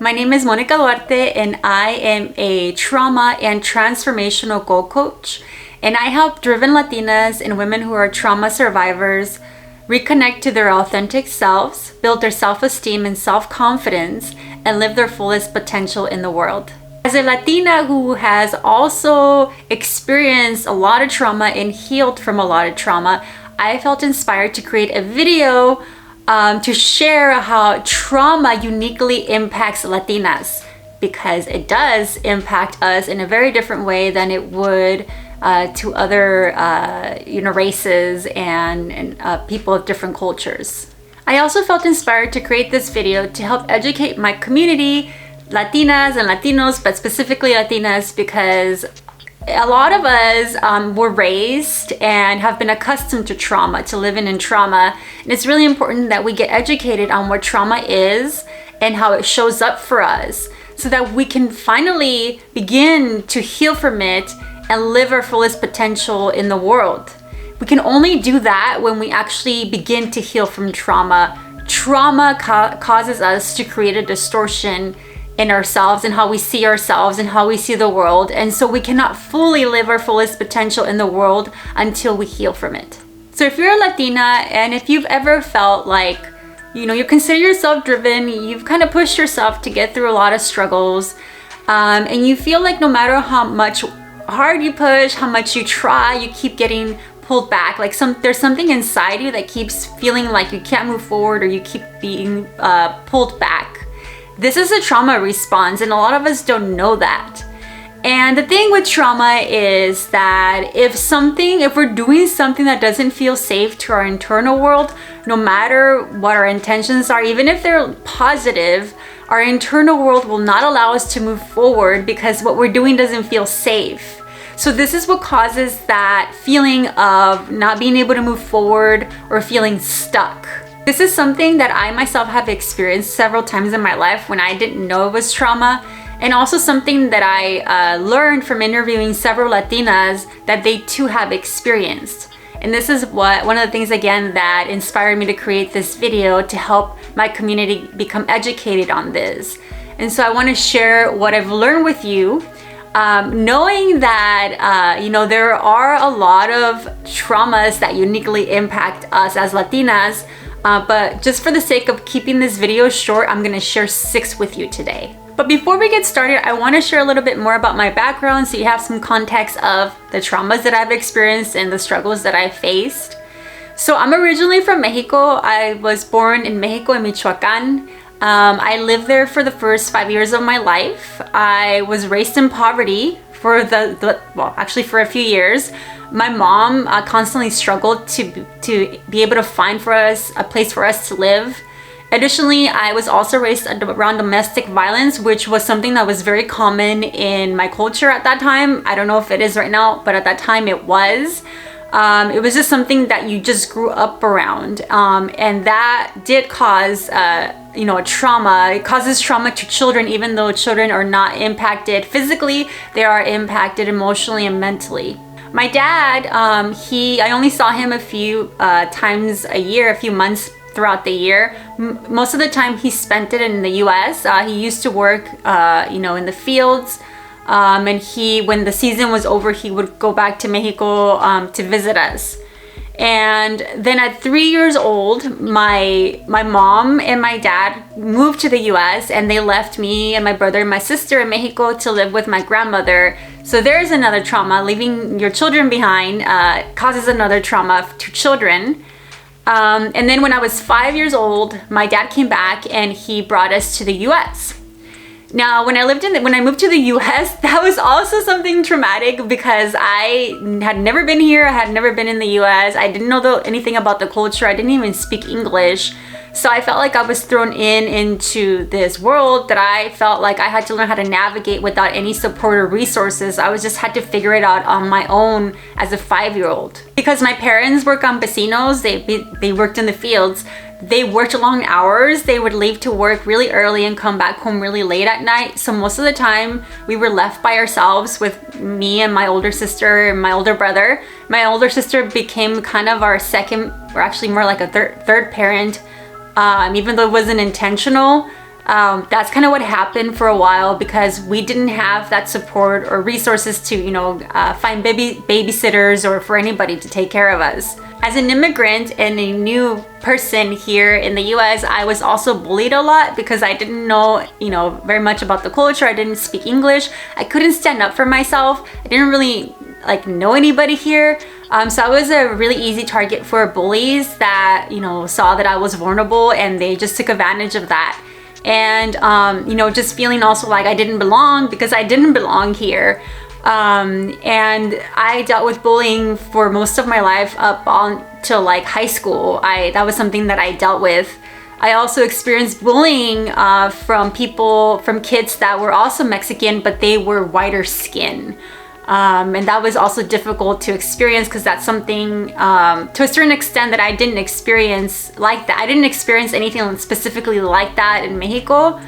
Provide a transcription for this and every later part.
My name is Mónica Duarte and I am a trauma and transformational goal coach, and I help driven Latinas and women who are trauma survivors reconnect to their authentic selves, build their self-esteem and self-confidence, and live their fullest potential in the world. As a Latina who has also experienced a lot of trauma and healed from a lot of trauma, I felt inspired to create a video to share how trauma uniquely impacts Latinas, because it does impact us in a very different way than it would to other races and people of different cultures. I also felt inspired to create this video to help educate my community, Latinas and Latinos, but specifically Latinas, because a lot of us were raised and have been accustomed to trauma, to living in trauma. And it's really important that we get educated on what trauma is and how it shows up for us, so that we can finally begin to heal from it and live our fullest potential in the world. We can only do that when we actually begin to heal from trauma. Trauma causes us to create a distortion in ourselves and how we see ourselves and how we see the world. And so we cannot fully live our fullest potential in the world until we heal from it. So if you're a Latina and if you've ever felt like, you consider yourself driven, you've kind of pushed yourself to get through a lot of struggles, and you feel like no matter how much hard you push, how much you try, you keep getting pulled back. Like there's something inside you that keeps feeling like you can't move forward, or you keep being pulled back. This is a trauma response, and a lot of us don't know that. And the thing with trauma is that if we're doing something that doesn't feel safe to our internal world, no matter what our intentions are, even if they're positive, our internal world will not allow us to move forward because what we're doing doesn't feel safe. So this is what causes that feeling of not being able to move forward or feeling stuck. This is something that I myself have experienced several times in my life when I didn't know it was trauma, and also something that I learned from interviewing several Latinas that they too have experienced. And this is one of the things, again, that inspired me to create this video to help my community become educated on this. And so I want to share what I've learned with you, knowing that there are a lot of traumas that uniquely impact us as Latinas. But just for the sake of keeping this video short, I'm gonna share 6 with you today. But before we get started, I wanna share a little bit more about my background so you have some context of the traumas that I've experienced and the struggles that I've faced. So I'm originally from Mexico. I was born in Mexico, in Michoacan. I lived there for the first 5 years of my life. I was raised in poverty for for a few years. My mom constantly struggled to be able to find for us a place for us to live. Additionally, I was also raised around domestic violence, which was something that was very common in my culture at that time. I don't know if it is right now, but at that time it was. It was just something that you just grew up around, and that did cause a trauma. It causes trauma to children, even though children are not impacted physically, they are impacted emotionally and mentally. My dad, I only saw him a few times a year, a few months throughout the year. Most of the time he spent it in the US. He used to work, in the fields. And when the season was over, he would go back to Mexico to visit us. And then at 3 years old, my mom and my dad moved to the US, and they left me and my brother and my sister in Mexico to live with my grandmother. So there's another trauma. Leaving your children behind causes another trauma to children. And then when I was 5 years old, my dad came back and he brought us to the US. Now, when I moved to the US, that was also something traumatic because I had never been here. I had never been in the US. I didn't know anything about the culture. I didn't even speak English. So I felt like I was thrown into this world that I felt like I had to learn how to navigate without any support or resources. I just had to figure it out on my own as a 5-year-old. Because my parents were campesinos, they worked in the fields. They worked long hours. They would leave to work really early and come back home really late at night. So most of the time we were left by ourselves with me and my older sister and my older brother. My older sister became kind of our second, or actually more like a third parent. Even though it wasn't intentional, That's kind of what happened for a while because we didn't have that support or resources to, find babysitters or for anybody to take care of us. As an immigrant and a new person here in the US, I was also bullied a lot because I didn't know, very much about the culture. I didn't speak English. I couldn't stand up for myself. I didn't really know anybody here. So I was a really easy target for bullies that, saw that I was vulnerable and they just took advantage of that. And, just feeling also like I didn't belong because I didn't belong here. And I dealt with bullying for most of my life up until high school. That was something that I dealt with. I also experienced bullying from kids that were also Mexican, but they were whiter skin. And that was also difficult to experience because that's something to a certain extent that I didn't experience like that. I didn't experience anything specifically like that in Mexico.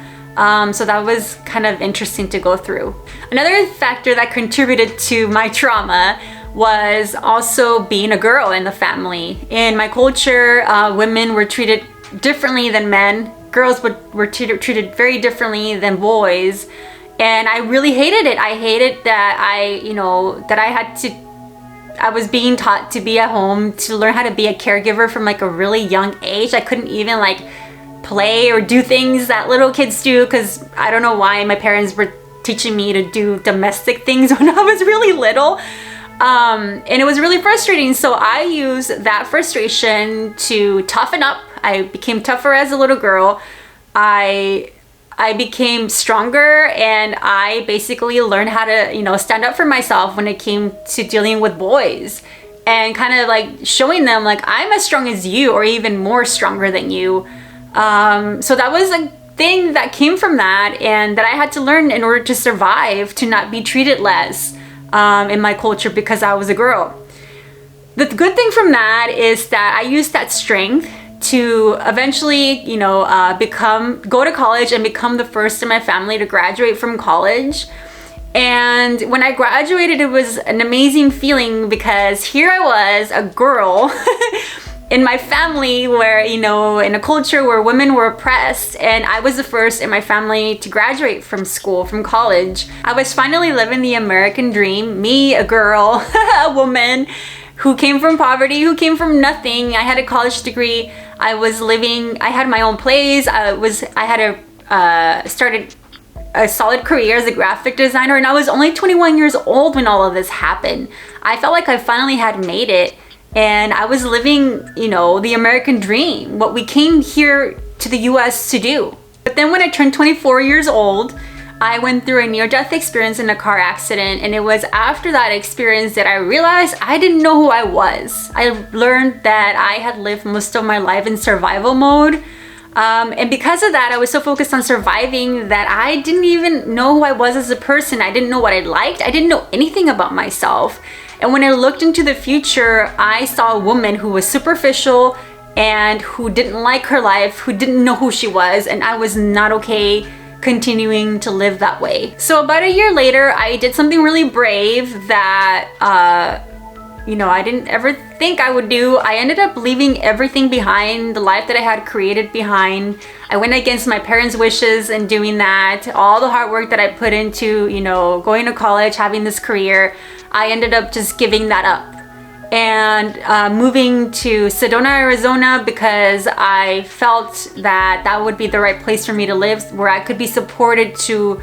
So that was kind of interesting to go through. Another factor that contributed to my trauma was also being a girl in the family. In my culture, women were treated differently than men. Girls were treated very differently than boys. And I really hated it. I hated that I was being taught to be at home, to learn how to be a caregiver from a really young age. I couldn't even play or do things that little kids do because I don't know why my parents were teaching me to do domestic things when I was really little. And it was really frustrating. So I used that frustration to toughen up. I became tougher as a little girl. I became stronger and I basically learned how to, stand up for myself when it came to dealing with boys and kind of showing them I'm as strong as you or even more stronger than you. So that was a thing that came from that and that I had to learn in order to survive, to not be treated less in my culture because I was a girl. The good thing from that is that I used that strength to eventually, go to college and become the first in my family to graduate from college. And when I graduated, it was an amazing feeling because here I was, a girl in my family where, in a culture where women were oppressed, and I was the first in my family to graduate from school, from college. I was finally living the American dream, me, a girl, a woman who came from poverty, who came from nothing. I had a college degree. I had my own place. Started a solid career as a graphic designer, and I was only 21 years old when all of this happened. I felt like I finally had made it. And I was living, the American dream, what we came here to the US to do. But then when I turned 24 years old, I went through a near-death experience in a car accident. And it was after that experience that I realized I didn't know who I was. I learned that I had lived most of my life in survival mode. And because of that, I was so focused on surviving that I didn't even know who I was as a person. I didn't know what I liked. I didn't know anything about myself. And when I looked into the future, I saw a woman who was superficial and who didn't like her life, who didn't know who she was, and I was not okay continuing to live that way. So about a year later, I did something really brave that, I didn't ever think I would do. I ended up leaving everything behind, the life that I had created behind. I went against my parents' wishes in doing that. All the hard work that I put into, going to college, having this career, I ended up just giving that up and moving to Sedona, Arizona, because I felt that that would be the right place for me to live, where I could be supported to,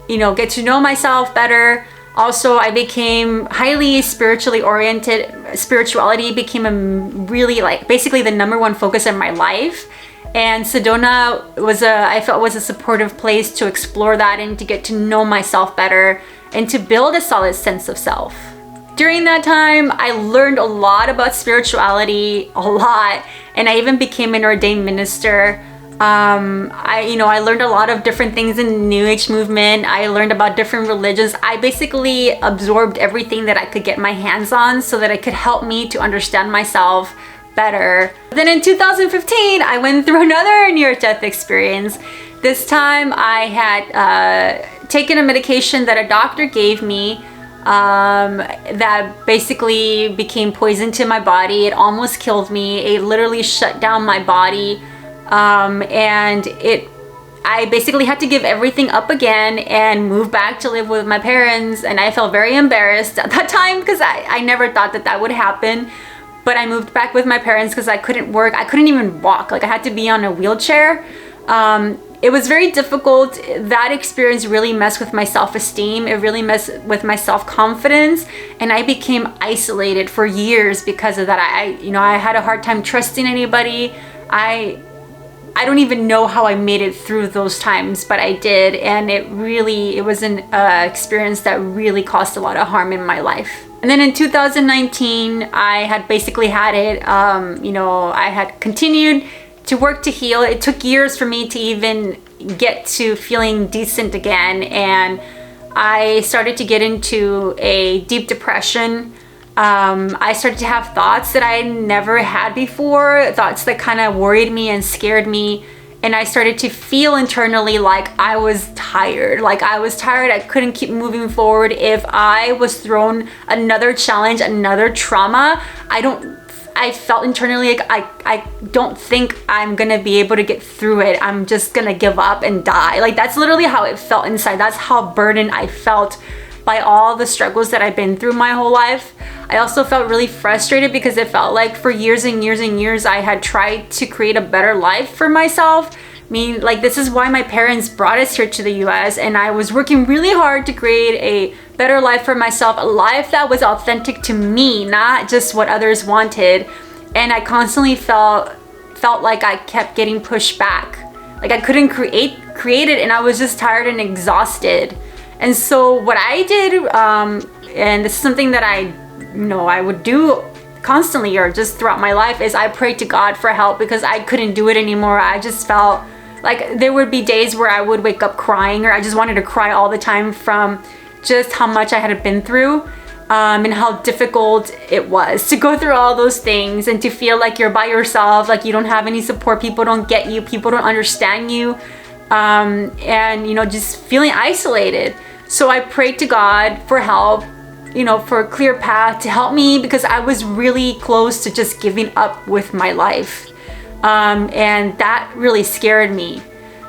get to know myself better. Also, I became highly spiritually oriented. Spirituality became a really basically the number one focus in my life. And Sedona I felt was a supportive place to explore that and to get to know myself better and to build a solid sense of self. During that time, I learned a lot about spirituality, and I even became an ordained minister. I learned a lot of different things in the New Age movement. I learned about different religions. I basically absorbed everything that I could get my hands on so that it could help me to understand myself better. Then in 2015, I went through another near-death experience. This time I had taken a medication that a doctor gave me that basically became poison to my body. It almost killed me. It literally shut down my body. And I basically had to give everything up again and move back to live with my parents. And I felt very embarrassed at that time because I never thought that would happen. But I moved back with my parents because I couldn't work. I couldn't even walk. Like, I had to be on a wheelchair. It was very difficult. That experience really messed with my self-esteem. It really messed with my self-confidence. And I became isolated for years because of that. I had a hard time trusting anybody. I don't even know how I made it through those times, but I did. And it was an experience that really caused a lot of harm in my life. And then in 2019, I had basically had it. I had continued to work to heal. It took years for me to even get to feeling decent again. And I started to get into a deep depression. I started to have thoughts that I never had before, thoughts that kind of worried me and scared me. And I started to feel internally like I was tired. I couldn't keep moving forward. If I was thrown another challenge, another trauma, I felt internally like I don't think I'm gonna be able to get through it. I'm just gonna give up and die. Like, that's literally how it felt inside. That's how burdened I felt by all the struggles that I've been through my whole life. I also felt really frustrated because it felt like for years and years and years I had tried to create a better life for myself. This is why my parents brought us here to the US, and I was working really hard to create a better life for myself, a life that was authentic to me, not just what others wanted. And I constantly felt like I kept getting pushed back. Like, I couldn't create it, and I was just tired and exhausted. And so what I did, and this is something that I would do constantly or just throughout my life, is I prayed to God for help because I couldn't do it anymore. I just felt like there would be days where I would wake up crying, or I just wanted to cry all the time from just how much I had been through, and how difficult it was to go through all those things and to feel like you're by yourself, like you don't have any support, people don't get you, people don't understand you, and just feeling isolated. So I prayed to God for help, for a clear path to help me, because I was really close to just giving up with my life. And that really scared me.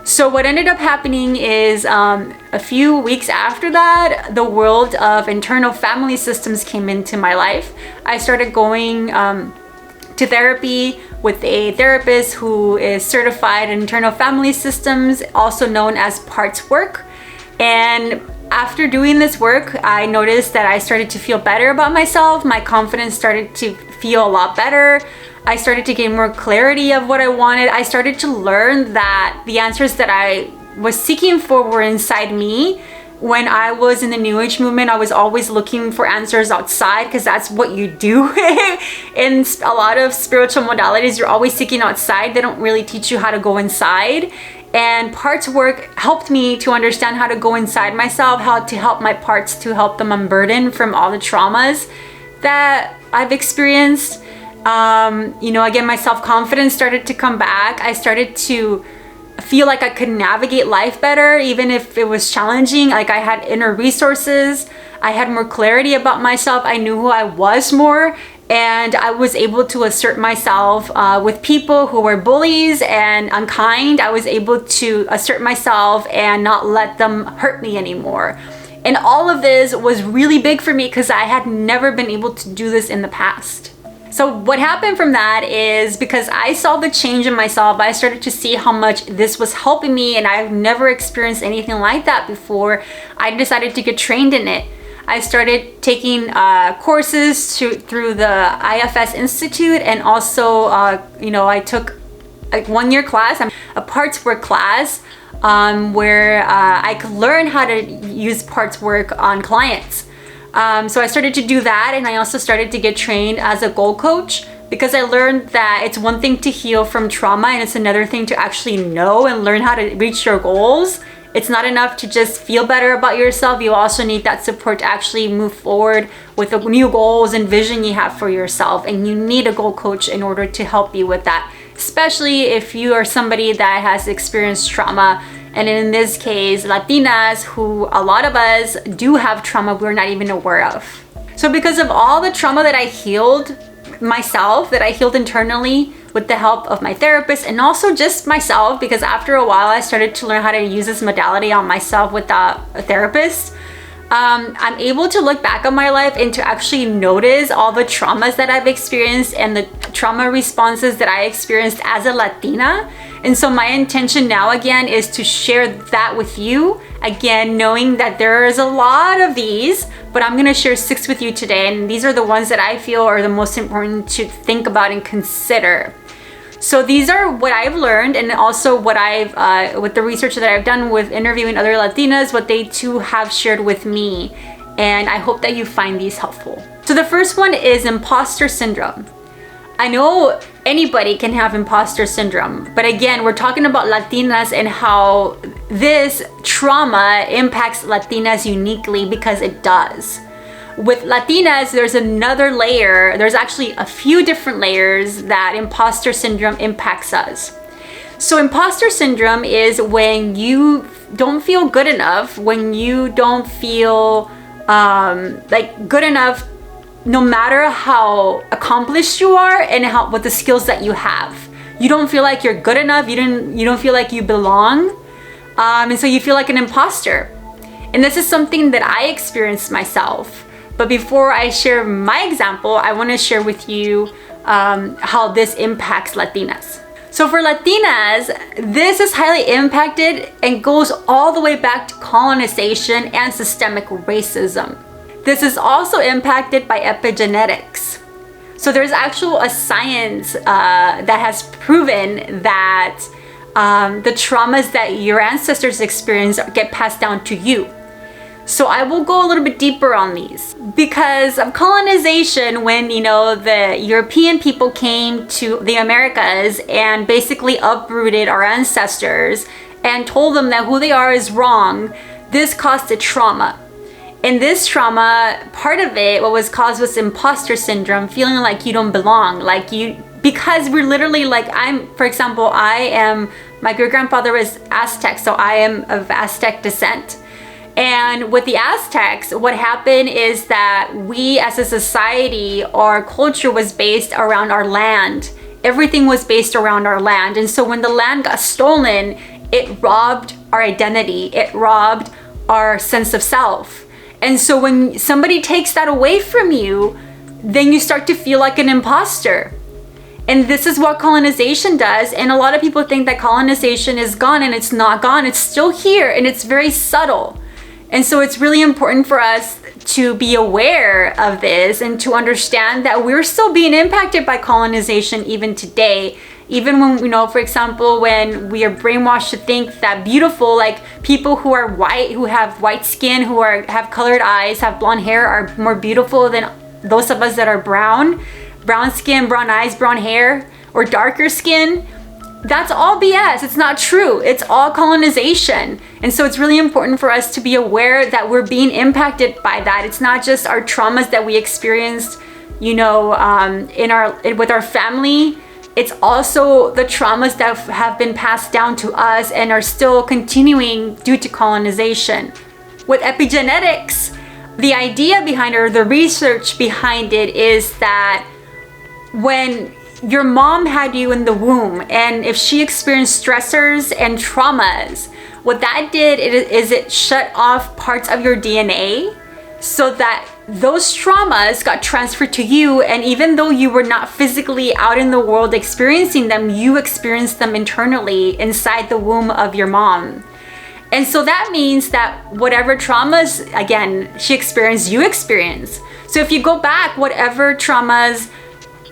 So what ended up happening is a few weeks after that, the world of internal family systems came into my life. I started going to therapy with a therapist who is certified in internal family systems, also known as parts work. And after doing this work, I noticed that I started to feel better about myself. My confidence started to feel a lot better. I started to gain more clarity of what I wanted. I started to learn that the answers that I was seeking for were inside me. When I was in the New Age movement, I was always looking for answers outside, because that's what you do. In a lot of spiritual modalities, you're always seeking outside. They don't really teach you how to go inside. And parts work helped me to understand how to go inside myself, how to help my parts, to help them unburden from all the traumas that I've experienced. Again, my self-confidence started to come back. I started to feel like I could navigate life better, even if it was challenging. Like, I had inner resources. I had more clarity about myself. I knew who I was more. And I was able to assert myself with people who were bullies and unkind. I was able to assert myself and not let them hurt me anymore. And all of this was really big for me because I had never been able to do this in the past. So what happened from that is, because I saw the change in myself, I started to see how much this was helping me, and I've never experienced anything like that before. I decided to get trained in it. I started taking courses through the IFS Institute, and also, I took a 1-year class, a parts work class, where I could learn how to use parts work on clients. So I started to do that, and I also started to get trained as a goal coach, because I learned that it's one thing to heal from trauma, and it's another thing to actually know and learn how to reach your goals. It's not enough to just feel better about yourself. You also need that support to actually move forward with the new goals and vision you have for yourself. And you need a goal coach in order to help you with that, especially if you are somebody that has experienced trauma. And in this case, Latinas, who a lot of us do have trauma we're not even aware of. So because of all the trauma that I healed myself, that I healed internally with the help of my therapist and also just myself, because after a while I started to learn how to use this modality on myself without a therapist. I'm able to look back on my life and to actually notice all the traumas that I've experienced and the trauma responses that I experienced as a Latina. And so my intention now again is to share that with you, again knowing that there is a lot of these, but I'm going to share 6 with you today, and these are the ones that I feel are the most important to think about and consider. So these are what I've learned, and also what I've with the research that I've done with interviewing other Latinas, what they too have shared with me, and I hope that you find these helpful. So the first one is imposter syndrome. I know anybody can have imposter syndrome, but again, we're talking about Latinas and how this trauma impacts Latinas uniquely, because it does. With Latinas, there's another layer. There's actually a few different layers that imposter syndrome impacts us. So imposter syndrome is when you don't feel good enough, when you don't feel like good enough, no matter how accomplished you are and what the skills that you have. You don't feel like you're good enough. You don't feel like you belong, and so you feel like an imposter. And this is something that I experienced myself. But before I share my example, I want to share with you how this impacts Latinas. So for Latinas, this is highly impacted and goes all the way back to colonization and systemic racism. This is also impacted by epigenetics. So there's actual a science that has proven that the traumas that your ancestors experienced get passed down to you. So I will go a little bit deeper on these, because of colonization, when the European people came to the Americas and basically uprooted our ancestors and told them that who they are is wrong, this caused a trauma. And this trauma, part of it, what was caused was imposter syndrome, feeling like you don't belong, because we're literally for example, my great grandfather was Aztec, so I am of Aztec descent. And with the Aztecs, what happened is that we as a society, our culture was based around our land. Everything was based around our land. And so when the land got stolen, it robbed our identity. It robbed our sense of self. And so when somebody takes that away from you, then you start to feel like an imposter. And this is what colonization does. And a lot of people think that colonization is gone, and it's not gone. It's still here, and it's very subtle. And so it's really important for us to be aware of this and to understand that we're still being impacted by colonization even today. Even when, for example, when we are brainwashed to think that beautiful, like people who are white, who have white skin, who have colored eyes, have blonde hair, are more beautiful than those of us that are brown skin, brown eyes, brown hair, or darker skin. That's all BS. It's not true. It's all colonization. And so it's really important for us to be aware that we're being impacted by that. It's not just our traumas that we experienced, with our family. It's also the traumas that have been passed down to us and are still continuing due to colonization. With epigenetics, the idea behind it, or the research behind it, is that when your mom had you in the womb, and if she experienced stressors and traumas, what that did is it shut off parts of your DNA so that those traumas got transferred to you. And even though you were not physically out in the world experiencing them, you experienced them internally inside the womb of your mom. And so that means that whatever traumas, again, she experienced, you experience. So if you go back, whatever traumas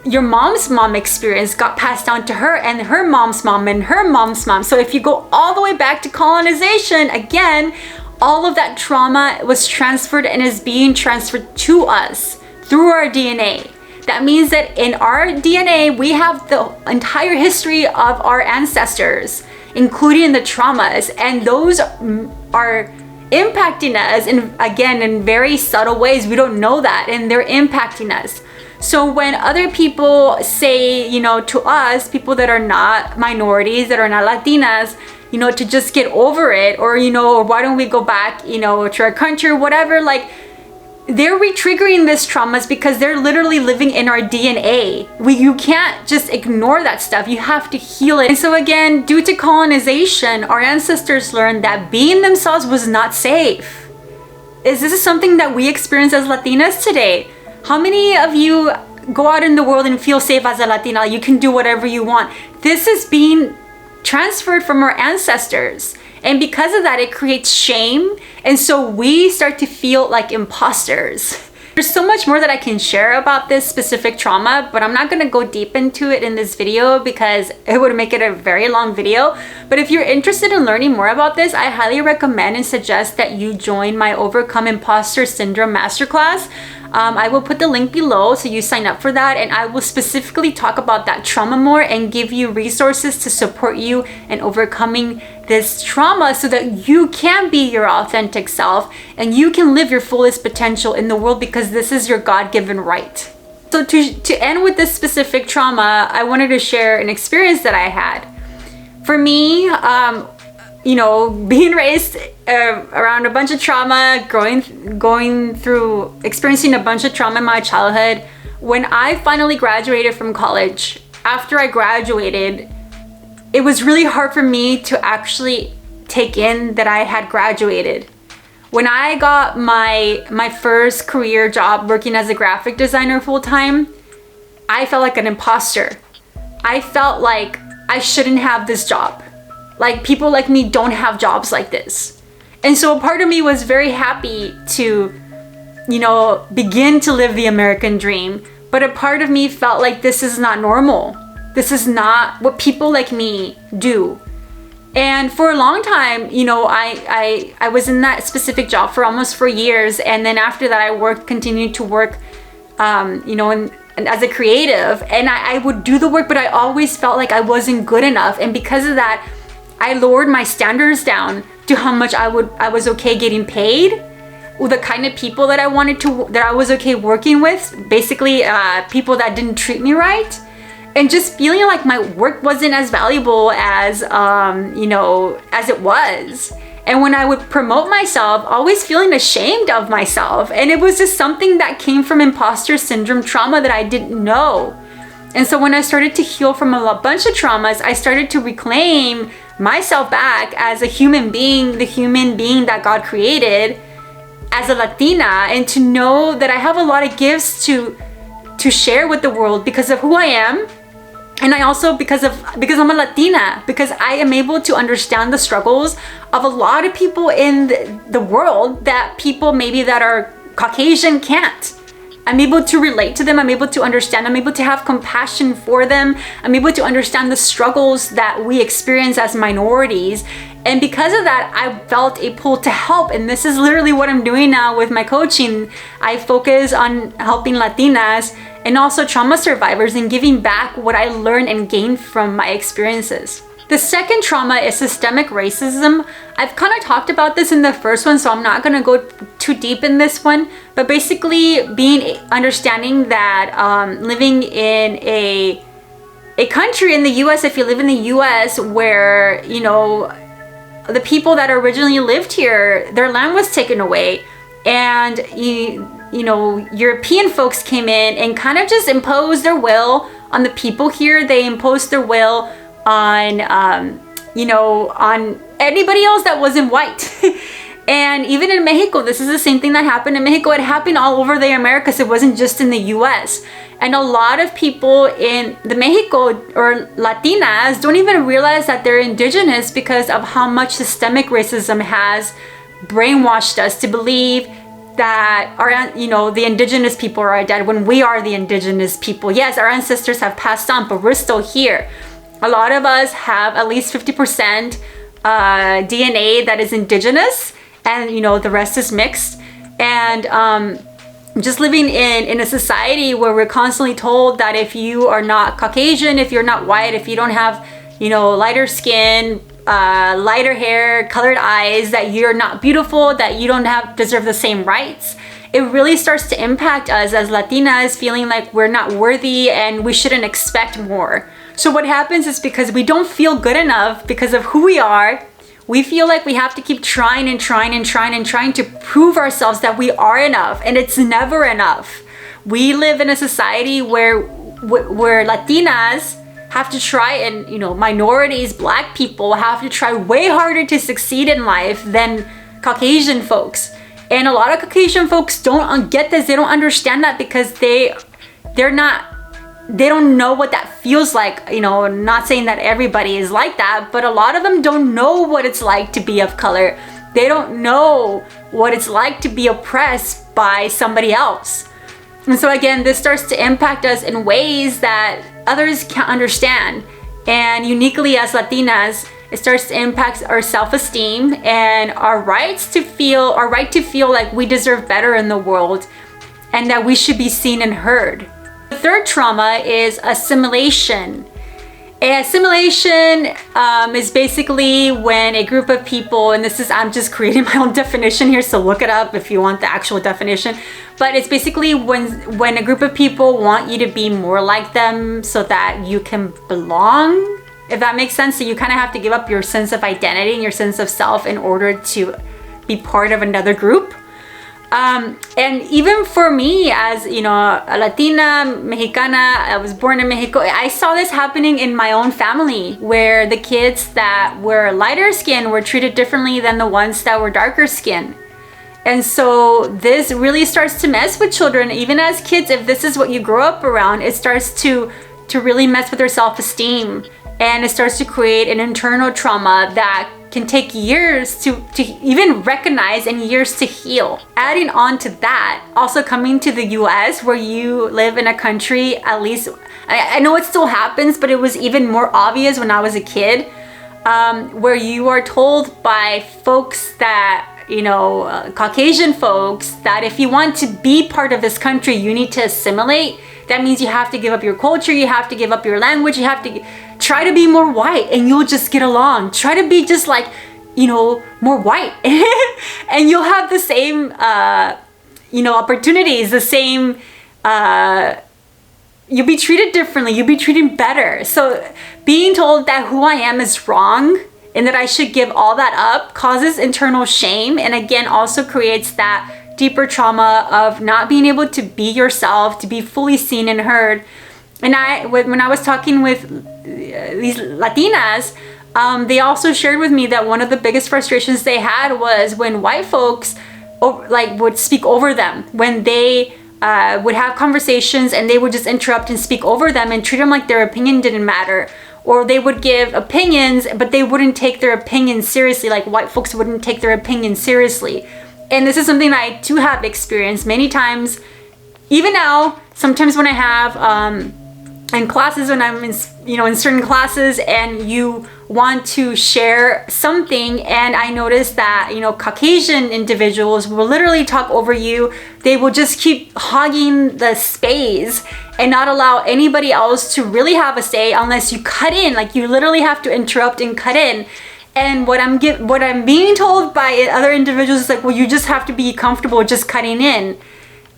your mom's mom experience got passed down to her, and her mom's mom and her mom's mom. So if you go all the way back to colonization, again, all of that trauma was transferred and is being transferred to us through our DNA. That means that in our DNA, we have the entire history of our ancestors, including the traumas, and those are impacting us in very subtle ways. We don't know that, and they're impacting us. So when other people say, to us, people that are not minorities, that are not Latinas, to just get over it, or, why don't we go back, to our country or whatever, they're re-triggering these traumas because they're literally living in our DNA. You can't just ignore that stuff. You have to heal it. And so again, due to colonization, our ancestors learned that being themselves was not safe. This is something that we experience as Latinas today. How many of you go out in the world and feel safe as a Latina? You can do whatever you want. This is being transferred from our ancestors. And because of that, it creates shame. And so we start to feel like imposters. There's so much more that I can share about this specific trauma, but I'm not gonna go deep into it in this video because it would make it a very long video. But if you're interested in learning more about this, I highly recommend and suggest that you join my Overcome Imposter Syndrome Masterclass. I will put the link below so you sign up for that, and I will specifically talk about that trauma more and give you resources to support you in overcoming this trauma so that you can be your authentic self and you can live your fullest potential in the world, because this is your God-given right. So to end with this specific trauma, I wanted to share an experience that I had. For me, you know, being raised around a bunch of trauma, experiencing a bunch of trauma in my childhood, when I finally graduated from college, after I graduated, it was really hard for me to actually take in that I had graduated. When I got my first career job working as a graphic designer full-time, I felt like an imposter. I felt like I shouldn't have this job. Like, people like me don't have jobs like this. And so a part of me was very happy to, you know, begin to live the American dream. But a part of me felt like this is not normal. This is not what people like me do. And for a long time, you know, I was in that specific job for almost 4 years. And then after that, I continued to work, you know, and as a creative. And I would do the work, but I always felt like I wasn't good enough. And because of that, I lowered my standards down to how much I was okay getting paid, with the kind of people that I was okay working with, basically people that didn't treat me right, and just feeling like my work wasn't as valuable as you know, as it was. And when I would promote myself, always feeling ashamed of myself, and it was just something that came from imposter syndrome trauma that I didn't know. And so when I started to heal from a bunch of traumas, I started to reclaim myself back as a human being, the human being that God created, as a Latina, and to know that I have a lot of gifts to share with the world because of who I am. And I also, because I'm a Latina, because I am able to understand the struggles of a lot of people in the world that people maybe that are Caucasian can't. I'm able to relate to them. I'm able to understand. I'm able to have compassion for them. I'm able to understand the struggles that we experience as minorities. And because of that, I felt a pull to help. And this is literally what I'm doing now with my coaching. I focus on helping Latinas and also trauma survivors and giving back what I learned and gained from my experiences. The second trauma is systemic racism. I've kind of talked about this in the first one, so I'm not going to go too deep in this one. But basically, understanding that living in a country in the U.S., if you live in the U.S., where, you know, the people that originally lived here, their land was taken away, and you know, European folks came in and kind of just imposed their will on the people here. They imposed their will on you know, on anybody else that wasn't white. And even in Mexico, this is the same thing that happened in Mexico. It happened all over the Americas. It wasn't just in the US. And a lot of people in the Mexico or Latinas don't even realize that they're indigenous because of how much systemic racism has brainwashed us to believe that our, you know, the indigenous people are dead when we are the indigenous people. Yes, our ancestors have passed on, but we're still here. A lot of us have at least 50% DNA that is indigenous, and you know, the rest is mixed. And just living in a society where we're constantly told that if you are not Caucasian, if you're not white, if you don't have, you know, lighter skin, lighter hair, colored eyes, that you're not beautiful, that you don't deserve the same rights. It really starts to impact us as Latinas, feeling like we're not worthy and we shouldn't expect more. So what happens is, because we don't feel good enough because of who we are, We feel like we have to keep trying and trying and trying and trying to prove ourselves that we are enough, and it's never enough. We live in a society where Latinas have to try, and minorities, Black people have to try way harder to succeed in life than Caucasian folks. And a lot of Caucasian folks don't get this. They don't understand that because they don't know what that feels like. Not saying that everybody is like that, but a lot of them don't know what it's like to be of color. They don't know what it's like to be oppressed by somebody else. And so again, this starts to impact us in ways that others can't understand. And uniquely as Latinas, it starts to impact our self-esteem and our right to feel like we deserve better in the world and that we should be seen and heard. The third trauma is assimilation. Assimilation is basically when a group of people, and I'm just creating my own definition here, so look it up if you want the actual definition. But it's basically when a group of people want you to be more like them so that you can belong, if that makes sense. So you kind of have to give up your sense of identity and your sense of self in order to be part of another group. And even for me, as a Latina, Mexicana, I was born in Mexico, I saw this happening in my own family, where the kids that were lighter skinned were treated differently than the ones that were darker skinned. And so this really starts to mess with children, even as kids. If this is what you grow up around, it starts to really mess with their self-esteem, and it starts to create an internal trauma that can take years to even recognize and years to heal. Adding on to that, also coming to the US, where you live in a country, at least, I know it still happens, but it was even more obvious when I was a kid, where you are told by folks that, Caucasian folks, that if you want to be part of this country, you need to assimilate. That means you have to give up your culture, you have to give up your language, you have to try to be more white and you'll just get along. Try to be just like, more white and you'll have the same, opportunities, the same, you'll be treated differently, you'll be treated better. So being told that who I am is wrong and that I should give all that up causes internal shame, and again also creates that deeper trauma of not being able to be yourself, to be fully seen and heard. And when I was talking with these Latinas, they also shared with me that one of the biggest frustrations they had was when white folks would speak over them, when they would have conversations and they would just interrupt and speak over them and treat them like their opinion didn't matter. Or they would give opinions, but they wouldn't take their opinion seriously, like white folks wouldn't take their opinion seriously. And this is something that I too have experienced many times. Even now, sometimes when I have in classes, when I'm in certain classes and you want to share something, and I notice that Caucasian individuals will literally talk over you. They will just keep hogging the space and not allow anybody else to really have a say unless you cut in. Like, you literally have to interrupt and cut in. And what I'm being told by other individuals is like, well, you just have to be comfortable just cutting in.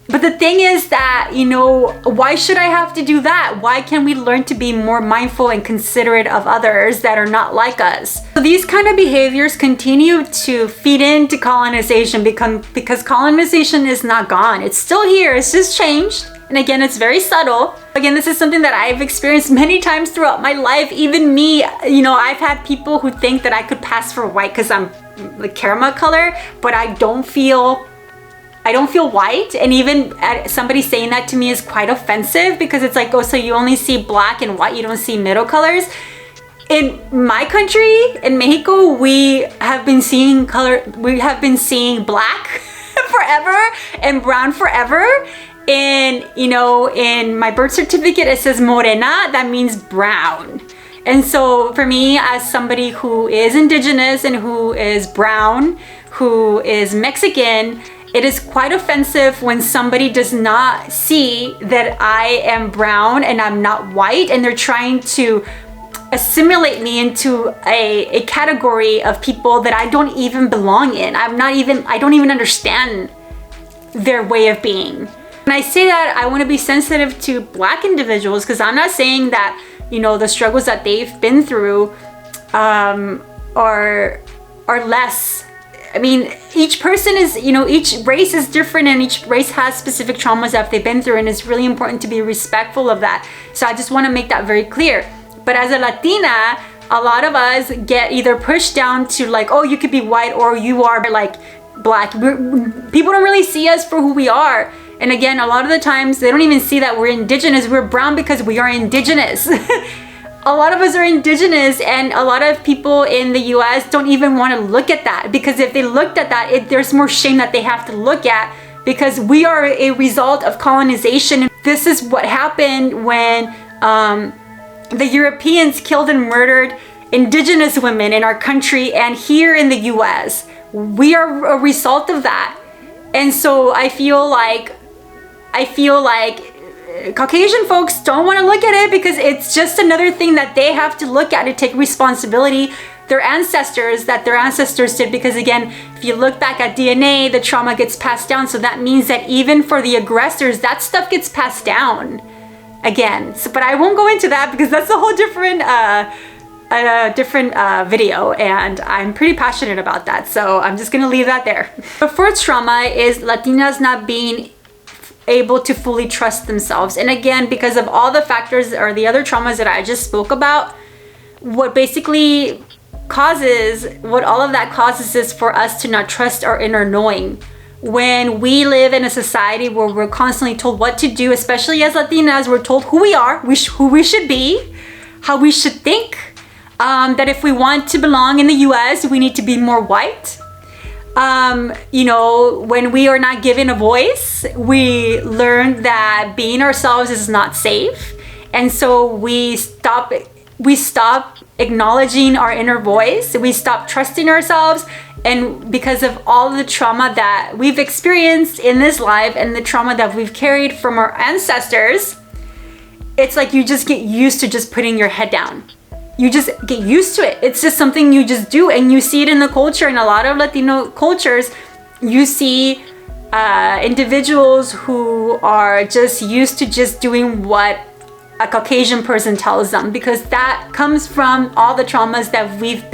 But the thing is that, why should I have to do that? Why can't we learn to be more mindful and considerate of others that are not like us? So these kind of behaviors continue to feed into colonization because colonization is not gone. It's still here, it's just changed. And again, it's very subtle. Again, this is something that I've experienced many times throughout my life. Even me, I've had people who think that I could pass for white because I'm like caramel color, but I don't feel white. And even somebody saying that to me is quite offensive, because it's like, oh, so you only see black and white, you don't see middle colors. In my country, in Mexico, we have been seeing black forever and brown forever. And in my birth certificate it says morena, that means brown. And so for me, as somebody who is indigenous and who is brown, who is Mexican, it is quite offensive when somebody does not see that I am brown and I'm not white, and they're trying to assimilate me into a category of people that I don't even belong in. I don't even understand their way of being. When I say that, I want to be sensitive to black individuals, because I'm not saying that, the struggles that they've been through are are less. I mean, each person is, each race is different, and each race has specific traumas that they've been through, and it's really important to be respectful of that. So I just want to make that very clear. But as a Latina, a lot of us get either pushed down to like, oh, you could be white or you are like black. People don't really see us for who we are. And again, a lot of the times they don't even see that we're indigenous. We're brown because we are indigenous. A lot of us are indigenous, and a lot of people in the US don't even want to look at that, because if they looked at that, there's more shame that they have to look at, because we are a result of colonization. This is what happened when the Europeans killed and murdered indigenous women in our country, and here in the US, we are a result of that. And so I feel like Caucasian folks don't want to look at it, because it's just another thing that they have to look at to take responsibility. Their ancestors did, because again, if you look back at DNA, the trauma gets passed down. So that means that even for the aggressors, that stuff gets passed down again. So, but I won't go into that, because that's a whole different video, and I'm pretty passionate about that. So I'm just gonna leave that there. The fourth trauma is Latinas not being able to fully trust themselves. And again, because of all the factors or the other traumas that I just spoke about, what all of that causes is for us to not trust our inner knowing. When we live in a society where we're constantly told what to do, especially as Latinas, we're told who we are, who we should be, how we should think, that if we want to belong in the US, we need to be more white. When we are not given a voice, we learn that being ourselves is not safe. And so we stop acknowledging our inner voice. We stop trusting ourselves. And because of all the trauma that we've experienced in this life and the trauma that we've carried from our ancestors, it's like you just get used to just putting your head down. You just get used to it. It's just something you just do, and you see it in the culture. In a lot of Latino cultures, you see individuals who are just used to just doing what a Caucasian person tells them, because that comes from all the traumas that we've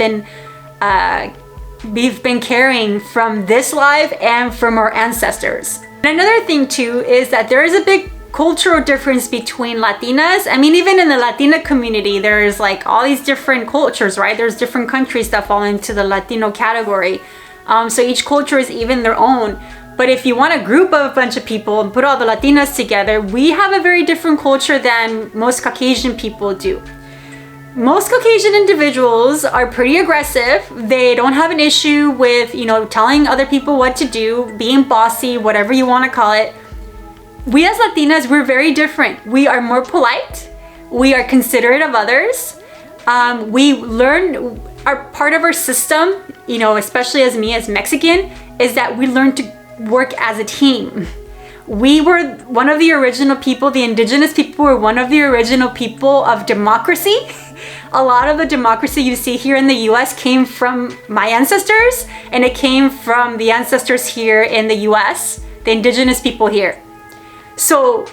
been carrying from this life and from our ancestors. And another thing too is that there is a big cultural difference between Latinas. I mean, even in the Latina community, there's like all these different cultures, right? There's different countries that fall into the Latino category. So each culture is even their own. But if you want to group of a bunch of people and put all the Latinas together, we have a very different culture than most Caucasian people do. Most Caucasian individuals are pretty aggressive. They don't have an issue with, telling other people what to do, being bossy, whatever you want to call it. We as Latinas, we're very different. We are more polite. We are considerate of others. We learn, part of our system, especially as me as Mexican, is that we learn to work as a team. We were one of the original people, the indigenous people were one of the original people of democracy. A lot of the democracy you see here in the US came from my ancestors, and it came from the ancestors here in the US, the indigenous people here. So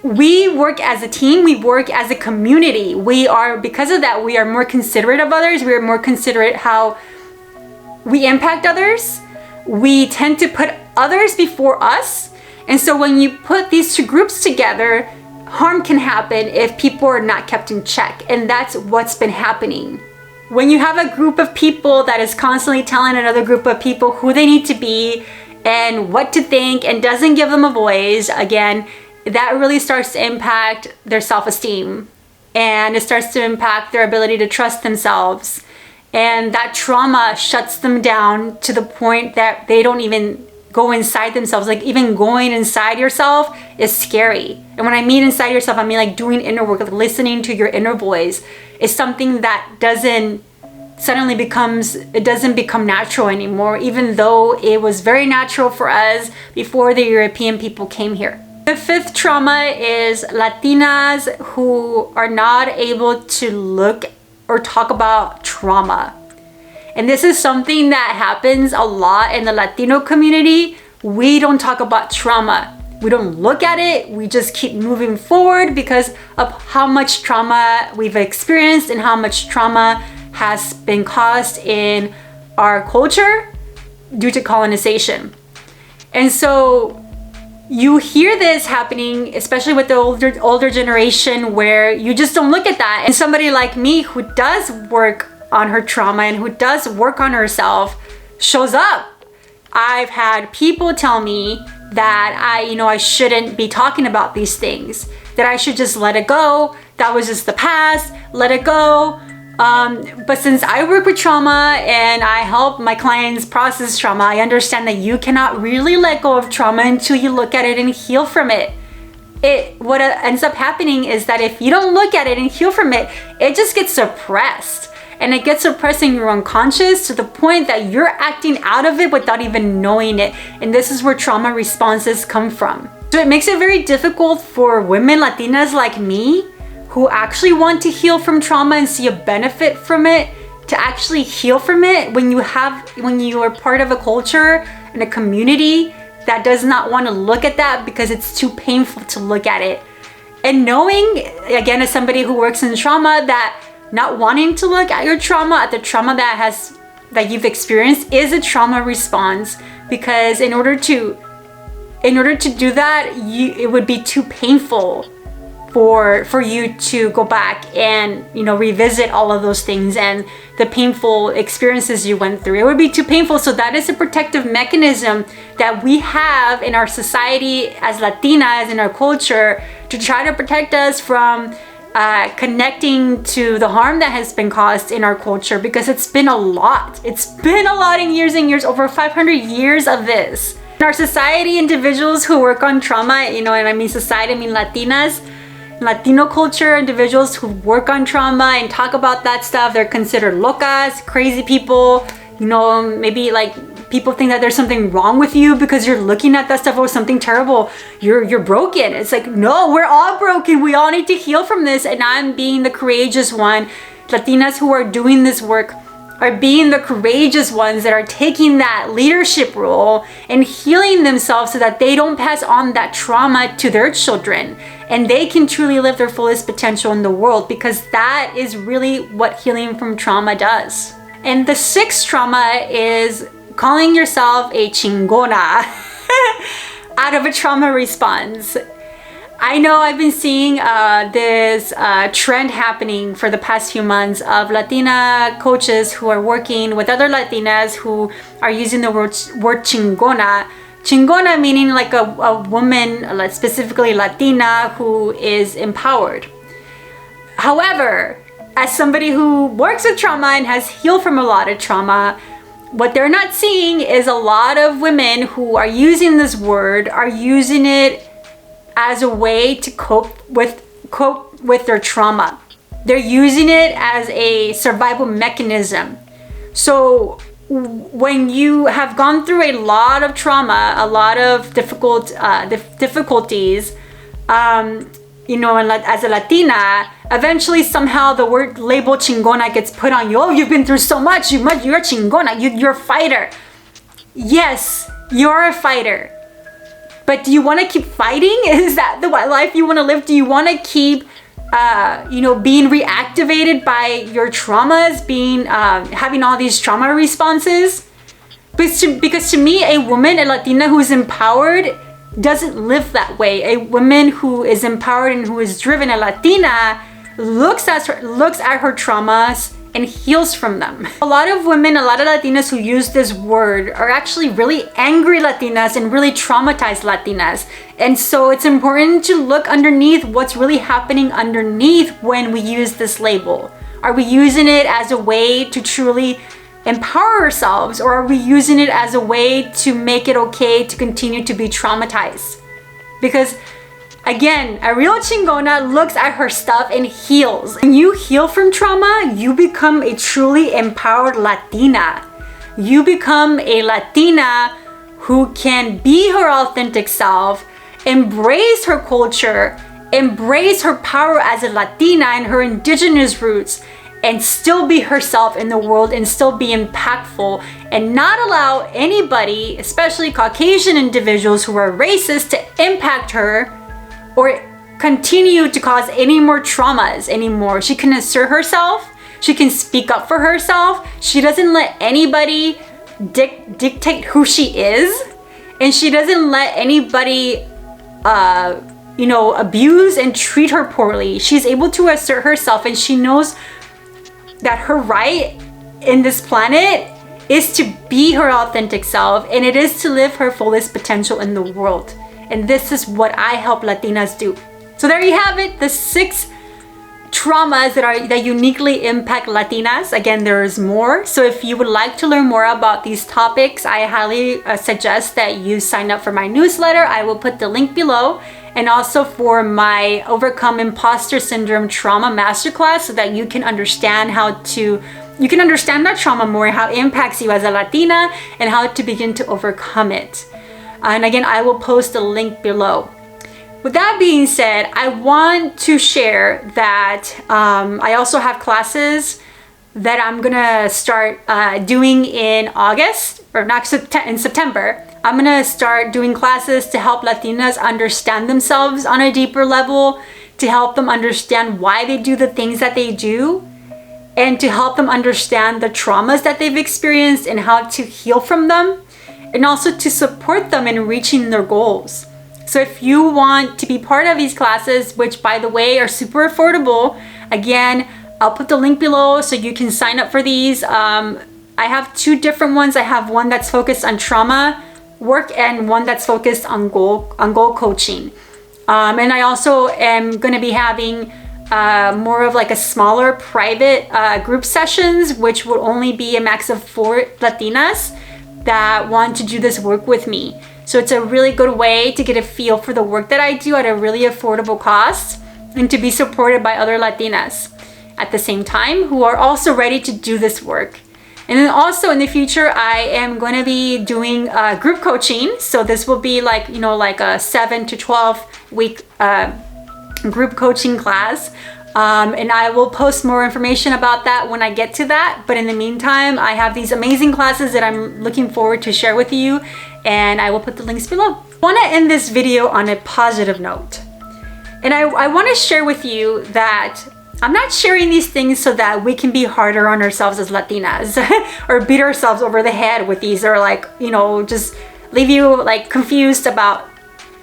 we work as a team, we work as a community. Because of that, we are more considerate of others. We are more considerate how we impact others. We tend to put others before us. And so when you put these two groups together, harm can happen if people are not kept in check. And that's what's been happening. When you have a group of people that is constantly telling another group of people who they need to be and what to think and doesn't give them a voice, again, that really starts to impact their self-esteem, and it starts to impact their ability to trust themselves. And that trauma shuts them down to the point that they don't even go inside themselves. Like, even going inside yourself is scary. And when I mean inside yourself, I mean like doing inner work, like listening to your inner voice is something that doesn't become natural anymore, even though it was very natural for us before the European people came here. The fifth trauma is Latinas who are not able to look or talk about trauma. And this is something that happens a lot in the Latino community. We don't talk about trauma. We don't look at it. We just keep moving forward because of how much trauma we've experienced and how much trauma has been caused in our culture due to colonization. And so you hear this happening, especially with the older generation, where you just don't look at that. And somebody like me who does work on her trauma and who does work on herself shows up. I've had people tell me that I shouldn't be talking about these things, that I should just let it go. That was just the past, let it go. But since I work with trauma and I help my clients process trauma, I understand that you cannot really let go of trauma until you look at it and heal from it. What ends up happening is that if you don't look at it and heal from it, it just gets suppressed. And it gets suppressed in your unconscious to the point that you're acting out of it without even knowing it. And this is where trauma responses come from. So it makes it very difficult for women, Latinas like me, who actually want to heal from trauma and see a benefit from it, to actually heal from it when you are part of a culture and a community that does not want to look at that because it's too painful to look at it. And knowing, again, as somebody who works in trauma, that not wanting to look at your trauma, at the trauma that you've experienced, is a trauma response, because in order to do that, it would be too painful for you to go back and revisit all of those things and the painful experiences you went through. It would be too painful. So that is a protective mechanism that we have in our society as Latinas, in our culture, to try to protect us from connecting to the harm that has been caused in our culture, because it's been a lot. It's been a lot in years and years, over 500 years of this. In our society, individuals who work on trauma, and I mean society, I mean Latinas, Latino culture, individuals who work on trauma and talk about that stuff, they're considered locas, crazy people. Maybe like people think that there's something wrong with you because you're looking at that stuff. Oh, something terrible. You're broken. It's like, no, we're all broken. We all need to heal from this. And I'm being the courageous one. Latinas who are doing this work are being the courageous ones that are taking that leadership role and healing themselves so that they don't pass on that trauma to their children, and they can truly live their fullest potential in the world, because that is really what healing from trauma does. And the sixth trauma is calling yourself a chingona out of a trauma response. I know I've been seeing this trend happening for the past few months of Latina coaches who are working with other Latinas who are using the word chingona. Chingona meaning like a woman, specifically Latina, who is empowered. However, as somebody who works with trauma and has healed from a lot of trauma, what they're not seeing is a lot of women who are using this word are using it as a way to cope with their trauma. They're using it as a survival mechanism. So when you have gone through a lot of trauma, a lot of difficulties, and as a Latina, eventually somehow the word label chingona gets put on you. Oh, you've been through so much. You're chingona. You're a fighter. Yes, you're a fighter. But do you want to keep fighting? Is that the life you want to live? Do you want to keep, being reactivated by your traumas, having all these trauma responses? Because to me, a woman, a Latina who is empowered, doesn't live that way. A woman who is empowered and who is driven, a Latina, looks at her traumas and heals from them. A lot of women, a lot of Latinas who use this word are actually really angry Latinas and really traumatized Latinas. And so it's important to look underneath what's really happening underneath when we use this label. Are we using it as a way to truly empower ourselves, or are we using it as a way to make it okay to continue to be traumatized? Because again, a real chingona looks at her stuff and heals. When you heal from trauma, you become a truly empowered Latina. You become a Latina who can be her authentic self, embrace her culture, embrace her power as a Latina and her indigenous roots, and still be herself in the world and still be impactful, and not allow anybody, especially Caucasian individuals who are racist, to impact her or continue to cause any more traumas anymore. She can assert herself, She can speak up for herself. She doesn't let anybody dictate who she is. And she doesn't let anybody, abuse and treat her poorly. She's able to assert herself, and she knows that her right in this planet is to be her authentic self, and it is to live her fullest potential in the world. And this is what I help Latinas do. So there you have it, the 6 traumas that uniquely impact Latinas. Again, there is more. So if you would like to learn more about these topics, I highly suggest that you sign up for my newsletter. I will put the link below. And also for my Overcome Imposter Syndrome Trauma Masterclass, so that you can understand that trauma more, how it impacts you as a Latina, and how to begin to overcome it. And again, I will post a link below. With that being said, I want to share that I also have classes that I'm gonna start doing in August, or not in September. I'm gonna start doing classes to help Latinas understand themselves on a deeper level, to help them understand why they do the things that they do, and to help them understand the traumas that they've experienced and how to heal from them, and also to support them in reaching their goals. So if you want to be part of these classes, which by the way are super affordable, again, I'll put the link below so you can sign up for these. I have 2 different ones. I have one that's focused on trauma work and one that's focused on goal coaching. And I also am going to be having more of like a smaller private group sessions, which will only be a max of 4 Latinas that want to do this work with me. So it's a really good way to get a feel for the work that I do at a really affordable cost, and to be supported by other Latinas at the same time who are also ready to do this work. And then also in the future, I am going to be doing group coaching. So this will be like a 7 to 12 week group coaching class. And I will post more information about that when I get to that. But in the meantime, I have these amazing classes that I'm looking forward to share with you, and I will put the links below. I want to end this video on a positive note. And I want to share with you that I'm not sharing these things so that we can be harder on ourselves as Latinas or beat ourselves over the head with these, or just leave you confused about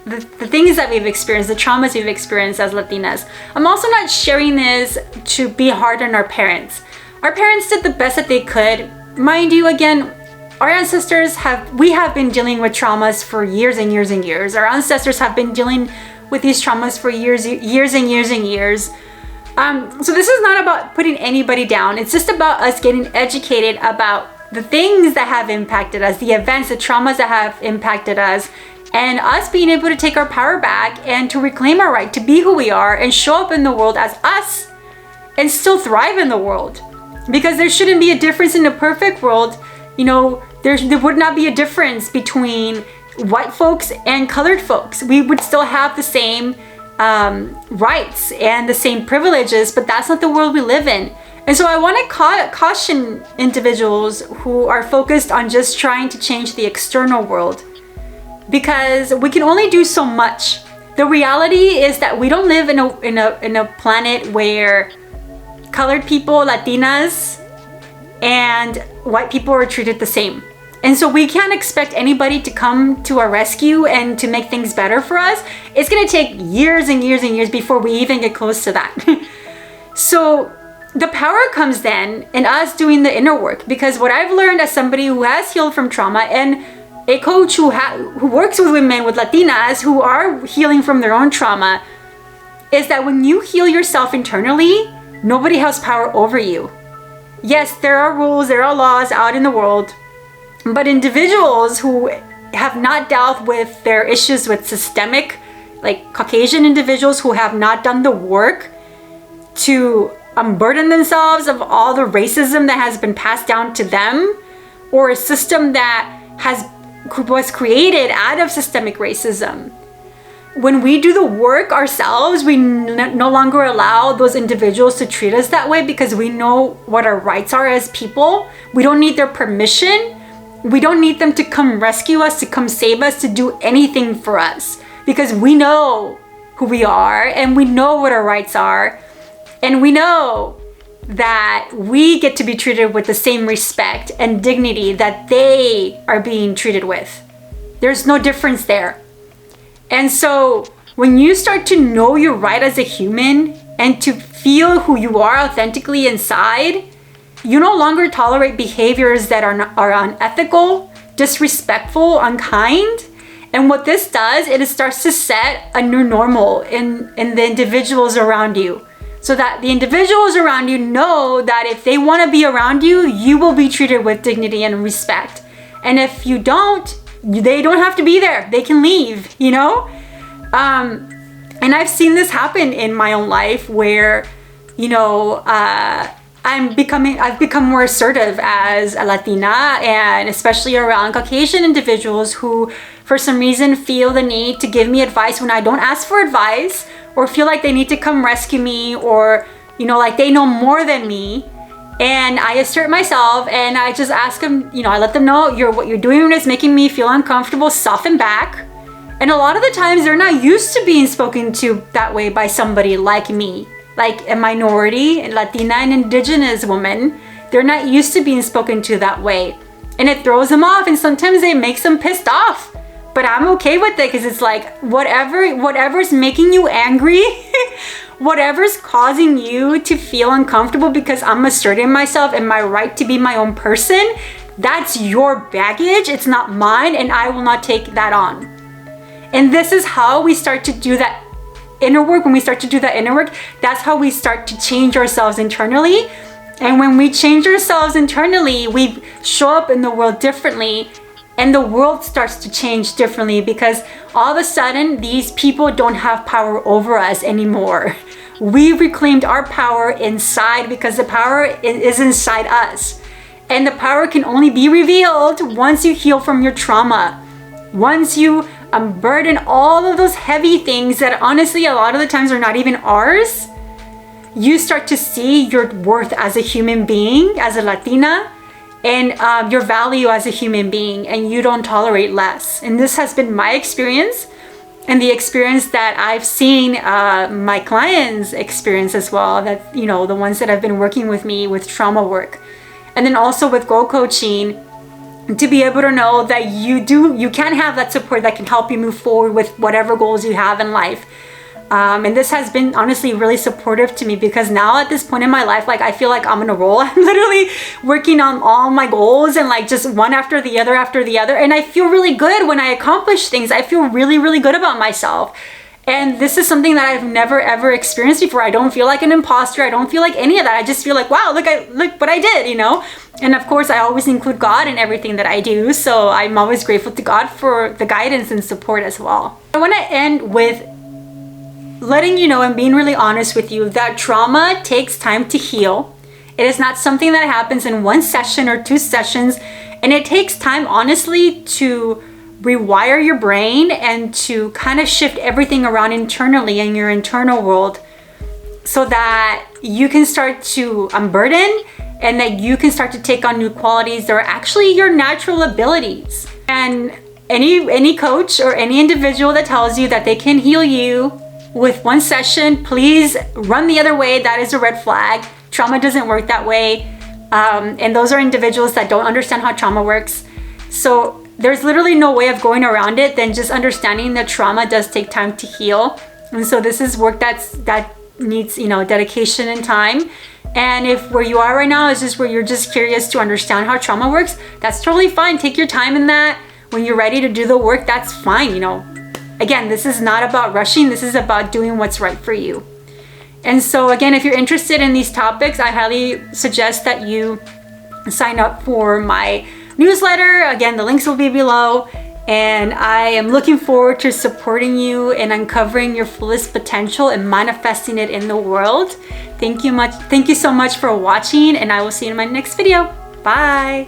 the things that we've experienced, the traumas we've experienced as Latinas. I'm also not sharing this to be hard on our parents. Our parents did the best that they could. Mind you, again, our ancestors have been dealing with traumas for years and years and years. Our ancestors have been dealing with these traumas for years and years and years. So this is not about putting anybody down. It's just about us getting educated about the things that have impacted us, the events, the traumas that have impacted us, and us being able to take our power back and to reclaim our right to be who we are and show up in the world as us and still thrive in the world. Because there shouldn't be a difference in a perfect world. There would not be a difference between white folks and colored folks. We would still have the same rights and the same privileges, but that's not the world we live in. And so I want to caution individuals who are focused on just trying to change the external world, because we can only do so much. The reality is that we don't live in a planet where colored people, Latinas, and white people are treated the same. And so we can't expect anybody to come to our rescue and to make things better for us. It's gonna take years and years and years before we even get close to that. So the power comes then in us doing the inner work, because what I've learned as somebody who has healed from trauma and a coach who works with women, with Latinas who are healing from their own trauma, is that when you heal yourself internally, nobody has power over you. Yes, there are rules, there are laws out in the world, but individuals who have not dealt with their issues with systemic, like Caucasian individuals who have not done the work to unburden themselves of all the racism that has been passed down to them, or a system that was created out of systemic racism. When we do the work ourselves, we no longer allow those individuals to treat us that way, because we know what our rights are as people. We don't need their permission. We don't need them to come rescue us, to come save us, to do anything for us, because we know who we are and we know what our rights are, and we know that we get to be treated with the same respect and dignity that they are being treated with. There's no difference there. And so when you start to know your right as a human and to feel who you are authentically inside, you no longer tolerate behaviors that are unethical, disrespectful, unkind. And what this does, it starts to set a new normal in the individuals around you. So that the individuals around you know that if they want to be around you, you will be treated with dignity and respect. And if you don't, they don't have to be there. They can leave, you know? And I've seen this happen in my own life where, you know, I've become more assertive as a Latina, and especially around Caucasian individuals who, for some reason, feel the need to give me advice when I don't ask for advice, or feel like they need to come rescue me, or, you know, like they know more than me. And I assert myself and I just ask them, you know, I let them know what you're doing is making me feel uncomfortable, soften back. And a lot of the times they're not used to being spoken to that way by somebody like me, like a minority, Latina and indigenous woman. They're not used to being spoken to that way. And it throws them off, and sometimes it makes them pissed off. But I'm okay with it, because it's like whatever's making you angry, whatever's causing you to feel uncomfortable because I'm asserting myself and my right to be my own person, that's your baggage. It's not mine, and I will not take that on. And this is how we start to do that inner work. When we start to do that inner work, that's how we start to change ourselves internally. And when we change ourselves internally, we show up in the world differently. And the world starts to change differently, because all of a sudden, these people don't have power over us anymore. We reclaimed our power inside, because the power is inside us. And the power can only be revealed once you heal from your trauma. Once you unburden all of those heavy things that honestly, a lot of the times are not even ours, you start to see your worth as a human being, as a Latina, and your value as a human being, and you don't tolerate less. And this has been my experience, and the experience that I've seen my clients experience as well, that, you know, the ones that have been working with me with trauma work. And then also with Go Coaching, to be able to know that you can have that support that can help you move forward with whatever goals you have in life. And this has been honestly really supportive to me, because now at this point in my life, like, I feel like I'm in a roll. I'm literally working on all my goals, and like just one after the other. And I feel really good when I accomplish things. I feel really, really good about myself. And this is something that I've never ever experienced before. I don't feel like an imposter. I don't feel like any of that. I just feel like, wow, look what I did, you know? And of course, I always include God in everything that I do. So I'm always grateful to God for the guidance and support as well. I want to end with letting you know and being really honest with you that trauma takes time to heal. It is not something that happens in one session or 2 sessions. And it takes time, honestly, to rewire your brain and to kind of shift everything around internally in your internal world, so that you can start to unburden and that you can start to take on new qualities that are actually your natural abilities. And any coach or any individual that tells you that they can heal you with one session, please run the other way. That is a red flag. Trauma doesn't work that way. And those are individuals that don't understand how trauma works. So there's literally no way of going around it than just understanding that trauma does take time to heal. And so this is work that needs, you know, dedication and time. And if where you are right now is just where you're just curious to understand how trauma works, that's totally fine. Take your time in that. When you're ready to do the work, that's fine, you know. Again, this is not about rushing. This is about doing what's right for you. And so again, if you're interested in these topics, I highly suggest that you sign up for my newsletter. Again, the links will be below. And I am looking forward to supporting you in uncovering your fullest potential and manifesting it in the world. Thank you so much for watching, and I will see you in my next video. Bye.